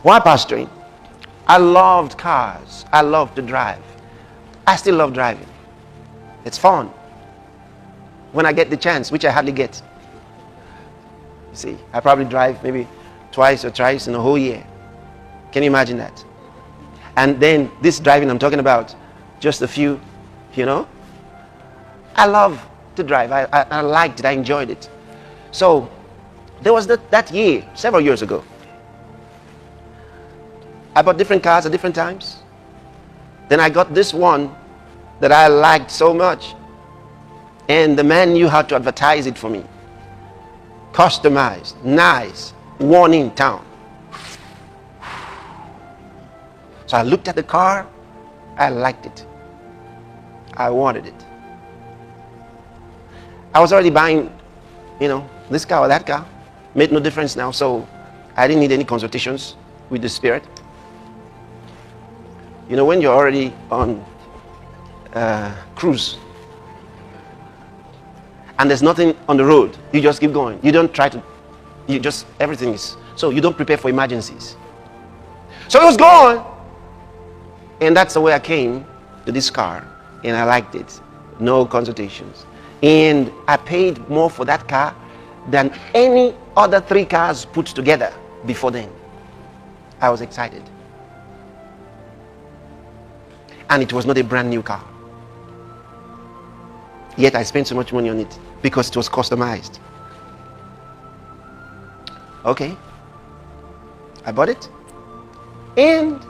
While pastoring, I loved cars. I loved to drive. I still love driving. It's fun. When I get the chance, which I hardly get. You see, I probably drive maybe twice or thrice in a whole year. Can you imagine that? And then this driving I'm talking about, just a few, you know. I love to drive. I liked it. I enjoyed it. So there was that year, several years ago. I bought different cars at different times. Then I got this one that I liked so much. And the man knew how to advertise it for me. Customized, nice, one in town. So I looked at the car. I liked it. I wanted it. I was already buying, you know, this car or that car. Made no difference now. So I didn't need any consultations with the Spirit. You know, when you're already on cruise and there's nothing on the road, you just keep going. You don't try to, you just, everything is, so you don't prepare for emergencies. So it was gone. And that's the way I came to this car. And I liked it. No consultations. And I paid more for that car than any other 3 cars put together before then. I was excited. And it was not a brand new car. Yet I spent so much money on it because it was customized. Okay. I bought it and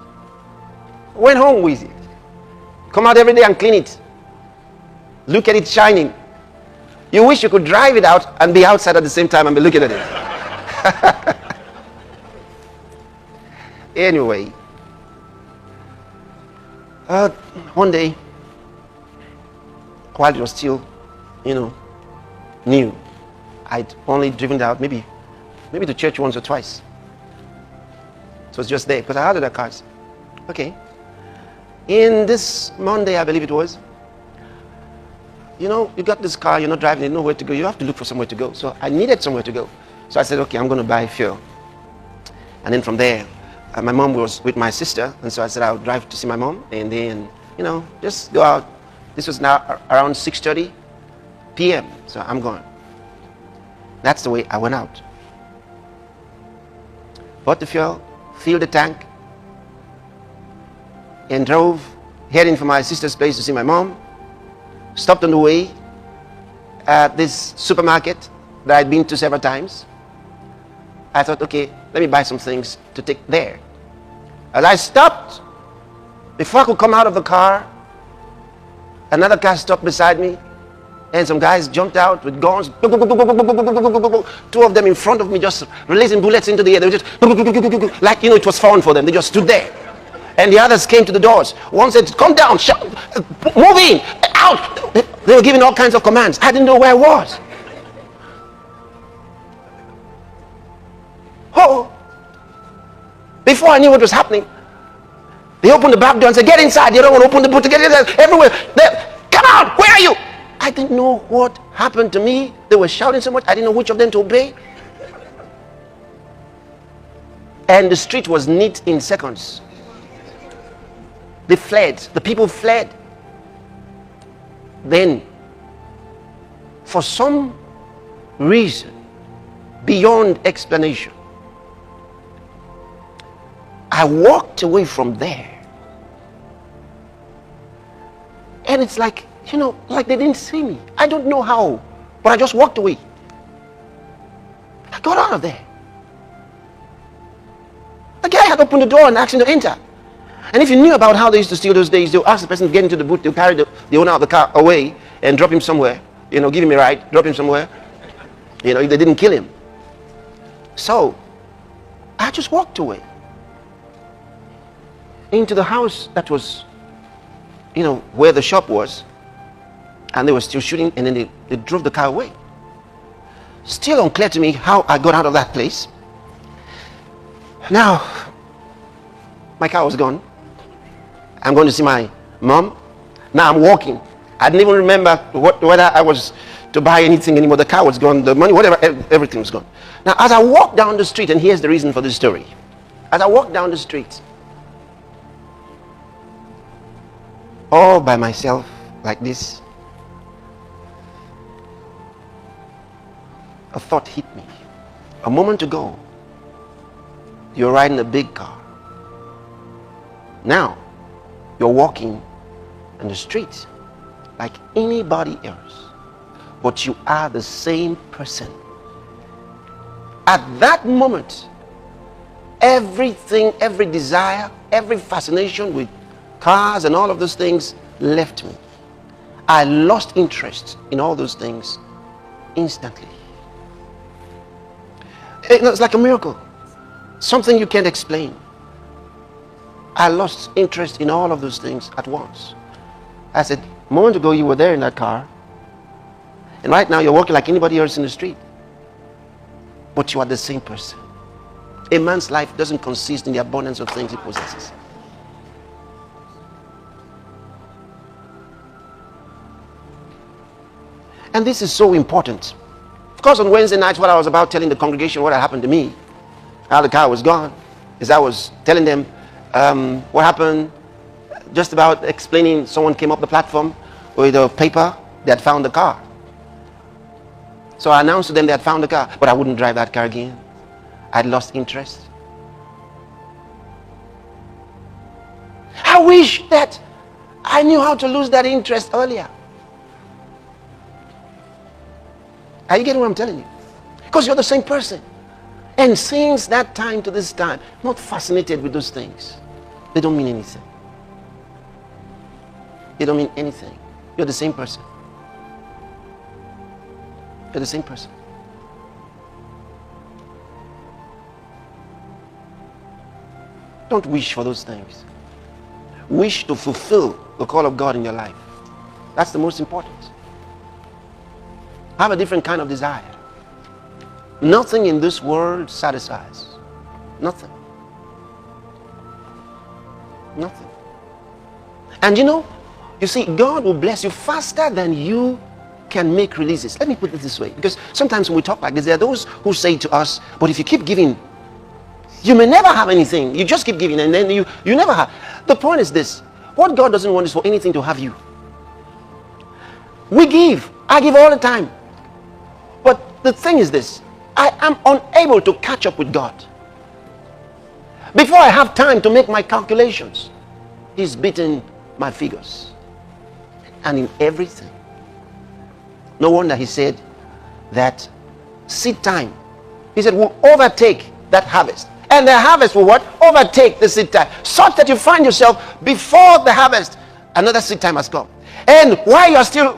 went home with it. Come out every day and clean it. Look at it shining. You wish you could drive it out and be outside at the same time and be looking at it. Anyway. One day, while it was still, you know, new, I'd only driven it out maybe to church once or twice. So it's just there because I had other cars. Okay. In this Monday, I believe it was, you know, you got this car, you're not driving, you know where to go. You have to look for somewhere to go. So I needed somewhere to go. So I said, okay, I'm going to buy fuel. And then from there, my mom was with my sister, and so I said I'll drive to see my mom, and then, you know, just go out. This was now around 6:30 p.m., so I'm going. That's the way I went out. Bought the fuel, filled the tank, and drove, heading for my sister's place to see my mom. Stopped on the way at this supermarket that I'd been to several times. I thought, okay, let me buy some things to take there. As I stopped, before I could come out of the car, another car stopped beside me, and some guys jumped out with guns. 2 of them in front of me, just releasing bullets into the air. They were just like, you know, it was fun for them. They just stood there. And the others came to the doors. One said, come down, move in, out. They were giving all kinds of commands. I didn't know where I was. Oh, before I knew what was happening, they opened the back door and said, get inside. You don't want to open the boot to get inside. Everywhere. Come out. Where are you? I didn't know what happened to me. They were shouting so much. I didn't know which of them to obey. And the street was neat in seconds. They fled. The people fled. Then, for some reason, beyond explanation, I walked away from there. And it's like, you know, like they didn't see me. I don't know how, but I just walked away. I got out of there. The guy had opened the door and asked him to enter. And if you knew about how they used to steal those days, they'll ask the person to get into the boot, they'll carry the owner of the car away and drop him somewhere. You know, give him a ride, drop him somewhere. You know, if they didn't kill him. So, I just walked away. Into the house that was, you know, where the shop was. And they were still shooting, and then they drove the car away. Still unclear to me how I got out of that place. Now, my car was gone. I'm going to see my mom. Now I'm walking. I didn't even remember whether I was to buy anything anymore. The car was gone, the money, whatever, everything was gone. Now, as I walk down the street, and here's the reason for this story. As I walked down the street, all by myself, like this, a thought hit me. A moment ago, you're riding a big car. Now, you're walking in the street like anybody else, but you are the same person. At that moment, everything, every desire, every fascination with cars and all of those things left me. I lost interest in all those things instantly. It's like a miracle, something you can't explain. I lost interest in all of those things at once. I said, a moment ago you were there in that car, and right now you're walking like anybody else in the street, but you are the same person. A man's life doesn't consist in the abundance of things he possesses. And this is so important. Of course, on Wednesday nights, what I was about telling the congregation what had happened to me, how the car was gone, is I was telling them what happened, just about explaining. Someone came up the platform with a paper, they had found the car. So I announced to them they had found the car, but I wouldn't drive that car again. I'd lost interest. I wish that I knew how to lose that interest earlier. Are you getting what I'm telling you? Because you're the same person. And since that time to this time, I'm not fascinated with those things. They don't mean anything. They don't mean anything. You're the same person. You're the same person. Don't wish for those things. Wish to fulfill the call of God in your life. That's the most important. Have a different kind of desire. Nothing in this world satisfies. Nothing. Nothing. And you see, God will bless you faster than you can make releases. Let me put it this way, because sometimes when we talk like this, there are those who say to us, but if you keep giving, you may never have anything. You just keep giving and then you never have. The point is this: what God doesn't want is for anything to have you. We give. I give all the time. But the thing is this: I am unable to catch up with God. Before I have time to make my calculations, He's beaten my figures. And in everything. No wonder He said that seed time, He said, will overtake that harvest. And the harvest will what? Overtake the seed time. Such that you find yourself before the harvest, another seed time has come. And while you are still